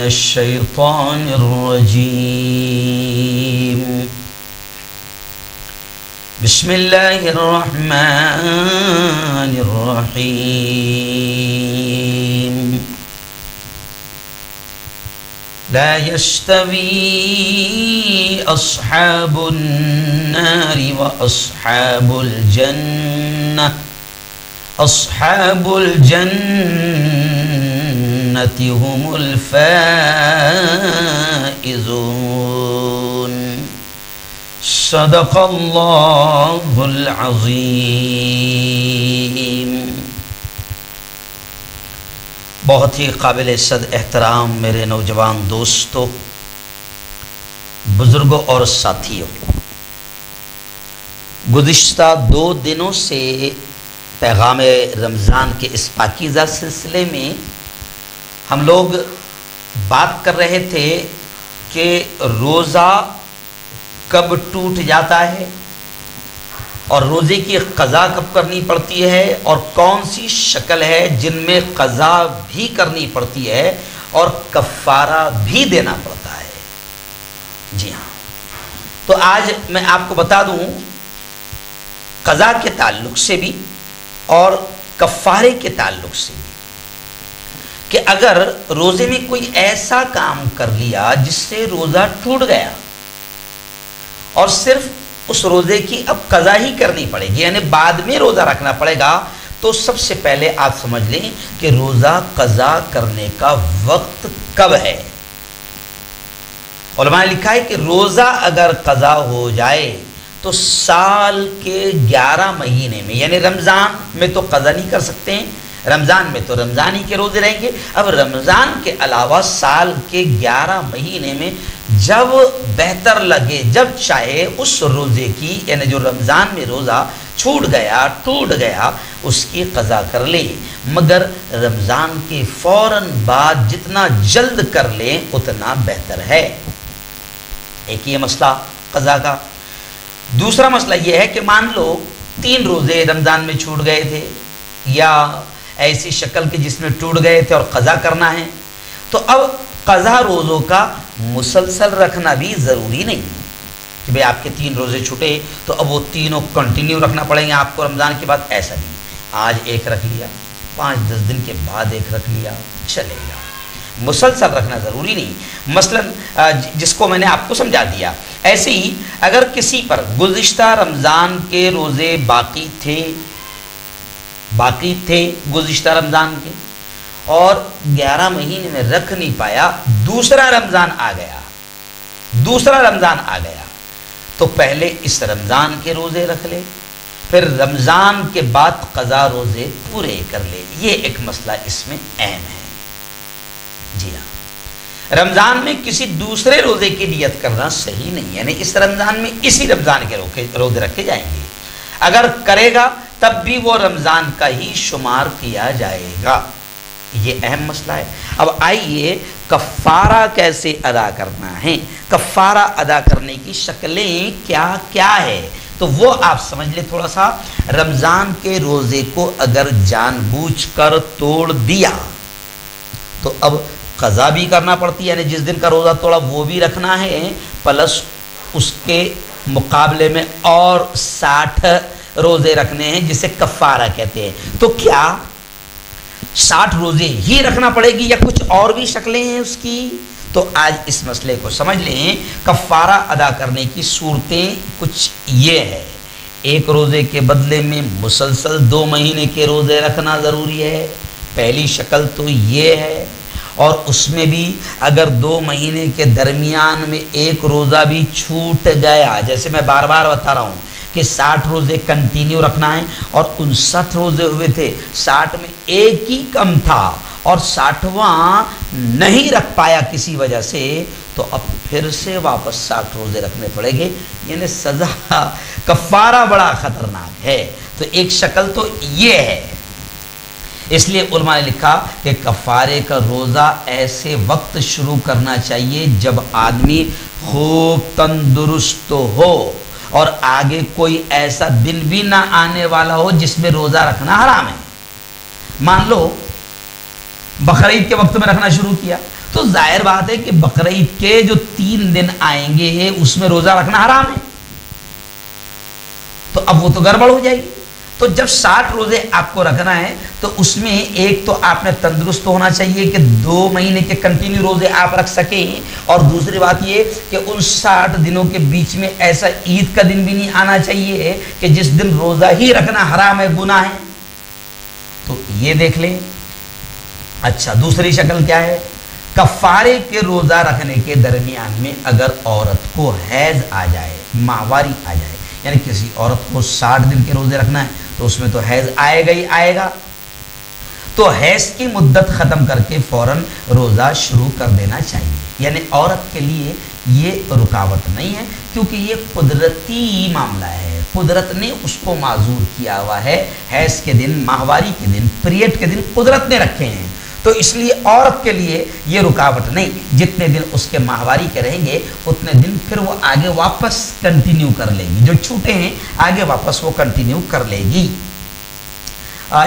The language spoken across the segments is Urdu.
الشيطان الرجيم بسم الله الرحمن الرحيم لا يستوي أصحاب النار وأصحاب الجنة أصحاب الجنة هم الفائزون صدق الله العظيم۔ بہت ہی قابل عزت احترام میرے نوجوان دوستوں، بزرگوں اور ساتھیوں، گزشتہ 2 دنوں سے پیغام رمضان کے اس پاکیزہ سلسلے میں ہم لوگ بات کر رہے تھے کہ روزہ کب ٹوٹ جاتا ہے اور روزے کی قضا کب کرنی پڑتی ہے اور کون سی شکل ہے جن میں قضا بھی کرنی پڑتی ہے اور کفارہ بھی دینا پڑتا ہے۔ جی ہاں، تو آج میں آپ کو بتا دوں قضا کے تعلق سے بھی اور کفارے کے تعلق سے بھی کہ اگر روزے میں کوئی ایسا کام کر لیا جس سے روزہ ٹوٹ گیا اور صرف اس روزے کی اب قضا ہی کرنی پڑے گی، یعنی بعد میں روزہ رکھنا پڑے گا، تو سب سے پہلے آپ سمجھ لیں کہ روزہ قضا کرنے کا وقت کب ہے۔ علماء نے لکھا ہے کہ روزہ اگر قضا ہو جائے تو سال کے 11 مہینے میں، یعنی رمضان میں تو قضا نہیں کر سکتے ہیں، رمضان میں تو رمضان ہی کے روزے رہیں گے، اب رمضان کے علاوہ سال کے 11 مہینے میں جب بہتر لگے، جب چاہے اس روزے کی، یعنی جو رمضان میں روزہ چھوٹ گیا ٹوٹ گیا، اس کی قضا کر لے، مگر رمضان کے فوراً بعد جتنا جلد کر لیں اتنا بہتر ہے۔ ایک یہ مسئلہ قضا کا۔ دوسرا مسئلہ یہ ہے کہ مان لو 3 روزے رمضان میں چھوٹ گئے تھے یا ایسی شکل کے جس میں ٹوٹ گئے تھے اور قضا کرنا ہے، تو اب قضا روزوں کا مسلسل رکھنا بھی ضروری نہیں کہ بھئی آپ کے 3 روزے چھوٹے تو اب وہ تینوں کنٹینیو رکھنا پڑیں گے آپ کو رمضان کے بعد، ایسا نہیں۔ آج ایک رکھ لیا، 5-10 دن کے بعد ایک رکھ لیا، چلے گا، مسلسل رکھنا ضروری نہیں۔ مثلا جس کو میں نے آپ کو سمجھا دیا، ایسے ہی اگر کسی پر گزشتہ رمضان کے روزے باقی تھے گزشتہ رمضان کے اور 11 مہینے میں رکھ نہیں پایا، دوسرا رمضان آ گیا تو پہلے اس رمضان کے روزے رکھ لے، پھر رمضان کے بعد قضا روزے پورے کر لے۔ یہ ایک مسئلہ اس میں اہم ہے۔ جی ہاں، رمضان میں کسی دوسرے روزے کی نیت کرنا صحیح نہیں، یعنی اس رمضان میں اسی رمضان کے روزے رکھے جائیں گے، اگر کرے گا تب بھی وہ رمضان کا ہی شمار کیا جائے گا۔ یہ اہم مسئلہ ہے۔ اب آئیے کفارہ کیسے ادا کرنا ہے، کفارہ ادا کرنے کی شکلیں کیا کیا ہے، تو وہ آپ سمجھ لیں تھوڑا سا۔ رمضان کے روزے کو اگر جان بوجھ کر توڑ دیا تو اب قضا بھی کرنا پڑتی ہے، یعنی جس دن کا روزہ توڑا وہ بھی رکھنا ہے، پلس اس کے مقابلے میں اور 60 روزے رکھنے ہیں جسے کفارہ کہتے ہیں۔ تو کیا 60 روزے ہی رکھنا پڑے گی یا کچھ اور بھی شکلیں ہیں اس کی؟ تو آج اس مسئلے کو سمجھ لیں۔ کفارہ ادا کرنے کی صورتیں کچھ یہ ہے، ایک روزے کے بدلے میں مسلسل 2 مہینے کے روزے رکھنا ضروری ہے، پہلی شکل تو یہ ہے، اور اس میں بھی اگر 2 مہینے کے درمیان میں ایک روزہ بھی چھوٹ گیا، جیسے میں بار بار بتا رہا ہوں کہ 60 روزے کنٹینیو رکھنا ہے اور 59 روزے ہوئے تھے، 60 میں ایک ہی کم تھا اور 60واں نہیں رکھ پایا کسی وجہ سے، تو اب پھر سے واپس 60 روزے رکھنے پڑیں گے، یعنی سزا کفارہ بڑا خطرناک ہے۔ تو ایک شکل تو یہ ہے، اس لیے علماء نے لکھا کہ کفارے کا روزہ ایسے وقت شروع کرنا چاہیے جب آدمی خوب تندرست ہو اور آگے کوئی ایسا دن بھی نہ آنے والا ہو جس میں روزہ رکھنا حرام ہے۔ مان لو بقرعید کے وقت میں رکھنا شروع کیا تو تو ظاہر بات ہے کہ بقرعید کے جو 3 دن آئیں گے اس میں روزہ رکھنا حرام ہے، تو اب وہ تو گڑبڑ ہو جائے گی۔ تو جب 60 روزے آپ کو رکھنا ہے تو اس میں ایک تو آپ نے تندرست ہونا چاہیے کہ 2 مہینے کے کنٹینیو روزے آپ رکھ سکیں، اور دوسری بات یہ کہ ان 60 دنوں کے بیچ میں ایسا عید کا دن بھی نہیں آنا چاہیے کہ جس دن روزہ ہی رکھنا حرام ہے، گناہ ہے۔ تو یہ دیکھ لیں۔ اچھا، دوسری شکل کیا ہے؟ کفارے کے روزہ رکھنے کے درمیان میں اگر عورت کو حیض آ جائے، ماہواری آ جائے، یعنی کسی عورت کو 60 دن کے روزے رکھنا ہے تو اس میں تو حیض آئے گا ہی آئے گا، تو حیض کی مدت ختم کر کے فوراً روزہ شروع کر دینا چاہیے۔ یعنی عورت کے لیے یہ رکاوٹ نہیں ہے، کیونکہ یہ قدرتی معاملہ ہے، قدرت نے اس کو معذور کیا ہوا ہے۔ حیض کے دن، ماہواری کے دن، پیریڈ کے دن قدرت نے رکھے ہیں، تو اس لیے عورت کے لیے یہ رکاوٹ نہیں۔ جتنے دن اس کے ماہواری کے رہیں گے اتنے دن پھر وہ آگے واپس کنٹینیو کر لے گی، جو چھوٹے ہیں آگے واپس وہ کنٹینیو کر لے گی۔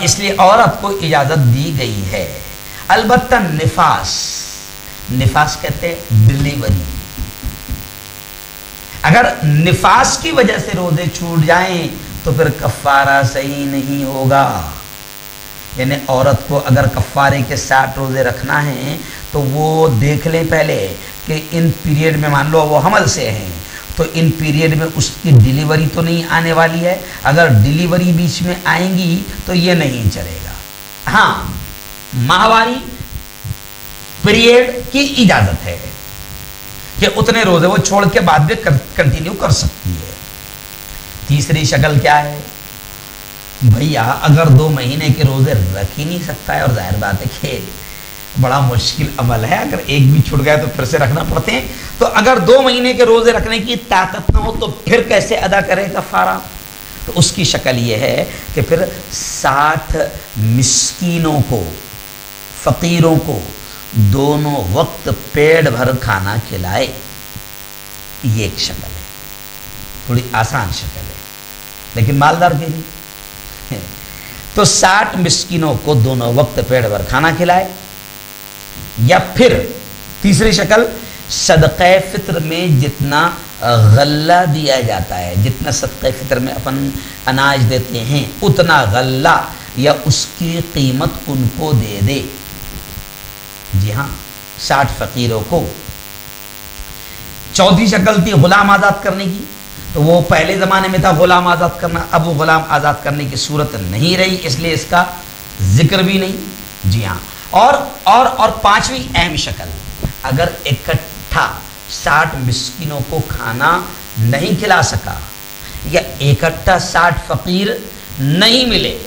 اس لیے عورت کو اجازت دی گئی ہے۔ البتہ نفاس کہتے ہیں ڈلیوری، اگر نفاس کی وجہ سے روزے چھوٹ جائیں تو پھر کفارہ صحیح نہیں ہوگا۔ یعنی عورت کو اگر کفارے کے 60 روزے رکھنا ہے تو وہ دیکھ لیں پہلے کہ ان پیریڈ میں، مان لو وہ حمل سے ہیں تو ان پیریڈ میں اس کی ڈیلیوری تو نہیں آنے والی ہے۔ اگر ڈیلیوری بیچ میں آئیں گی تو یہ نہیں چلے گا۔ ہاں، ماہواری پیریڈ کی اجازت ہے کہ اتنے روزے وہ چھوڑ کے بعد میں کنٹینیو کر سکتی ہے۔ تیسری شکل کیا ہے؟ بھیا اگر 2 مہینے کے روزے رکھ ہی نہیں سکتا ہے، اور ظاہر بات ہے کہ بڑا مشکل عمل ہے، اگر ایک بھی چھوٹ گیا تو پھر سے رکھنا پڑتے ہیں، تو اگر 2 مہینے کے روزے رکھنے کی طاقت نہ ہو تو پھر کیسے ادا کرے کفارہ؟ تو اس کی شکل یہ ہے کہ پھر 60 مسکینوں کو، فقیروں کو دونوں وقت پیٹ بھر کھانا کھلائے۔ یہ ایک شکل ہے، تھوڑی آسان شکل ہے لیکن مالدار کے لیے۔ تو 60 مسکینوں کو دونوں وقت پیٹ بھر کھانا کھلائے، یا پھر تیسری شکل صدقہ فطر میں جتنا غلہ دیا جاتا ہے، جتنا صدقہ فطر میں اپن اناج دیتے ہیں اتنا غلہ یا اس کی قیمت ان کو دے دے۔ جی ہاں، 60 فقیروں کو۔ چوتھی شکل تھی غلام آزاد کرنے کی، تو وہ پہلے زمانے میں تھا غلام آزاد کرنا، اب وہ غلام آزاد کرنے کی صورت نہیں رہی، اس لیے اس کا ذکر بھی نہیں۔ جی ہاں، اور پانچویں اہم شکل، اگر اکٹھا 60 مسکینوں کو کھانا نہیں کھلا سکا یا اکٹھا 60 فقیر نہیں ملے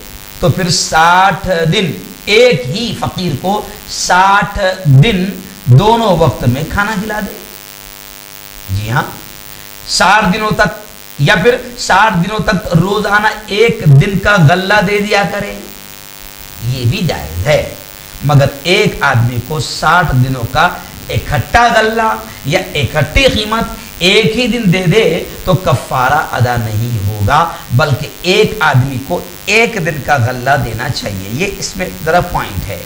تو پھر 60 دن ایک ہی فقیر کو 60 دن دونوں وقت میں کھانا کھلا دے۔ جی ہاں، 60 دنوں تک، یا پھر 60 دنوں تک روزانہ 1 دن کا غلہ دے دیا کرے، یہ بھی جائز ہے۔ مگر ایک آدمی کو 60 دنوں کا اکٹھا غلہ یا اکٹھی قیمت ایک ہی دن دے دے تو کفارہ ادا نہیں ہوگا، بلکہ ایک آدمی کو 1 دن کا غلہ دینا چاہیے۔ یہ اس میں ذرا پوائنٹ ہے۔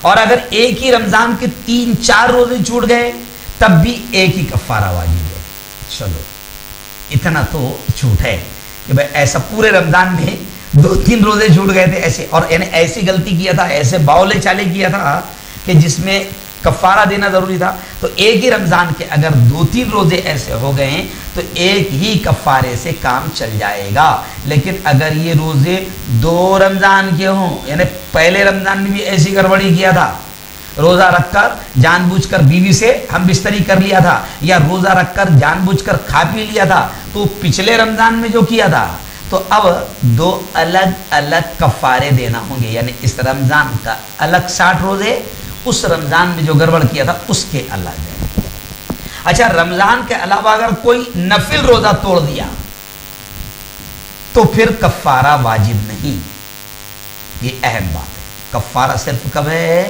اور اگر ایک ہی رمضان کے 3-4 روزے چھوٹ گئے تب بھی ایک ہی کفارہ واجب ہے۔ چلو، اتنا تو چھوٹ ہے کہ بھائی ایسا پورے رمضان میں 2-3 روزے چھوٹ گئے تھے ایسے، اور یعنی ایسی غلطی کیا تھا، ایسے باولے چالے کیا تھا کہ جس میں کفارہ دینا ضروری تھا، تو ایک ہی رمضان کے اگر 2-3 روزے ایسے ہو گئے ہیں تو ایک ہی کفارے سے کام چل جائے گا۔ لیکن اگر یہ روزے 2 رمضان کے ہوں، یعنی پہلے رمضان میں بھی ایسی گڑبڑی کیا تھا، روزہ رکھ کر جان بوجھ کر بیوی سے ہم بستری کر لیا تھا، یا روزہ رکھ کر جان بوجھ کر کھا پی لیا تھا، تو پچھلے رمضان میں جو کیا تھا، تو اب 2 الگ الگ کفارے دینا ہوں گے۔ یعنی اس رمضان کا الگ 60 روزے، اس رمضان میں جو گڑبڑ کیا تھا اس کے الگ ہے۔ اچھا، رمضان کے علاوہ اگر کوئی نفل روزہ توڑ دیا تو پھر کفارہ واجب نہیں۔ یہ اہم بات ہے، کفارہ صرف کب ہے؟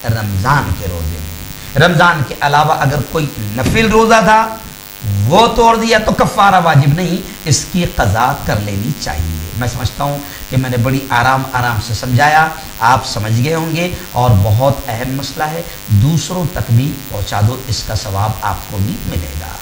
رمضان کے روزے میں۔ رمضان کے علاوہ اگر کوئی نفل روزہ تھا وہ توڑ دیا تو کفارہ واجب نہیں، اس کی قضا کر لینی چاہیے۔ میں سمجھتا ہوں کہ میں نے بڑی آرام آرام سے سمجھایا، آپ سمجھ گئے ہوں گے، اور بہت اہم مسئلہ ہے، دوسروں تک بھی پہنچا دو، اس کا ثواب آپ کو بھی ملے گا۔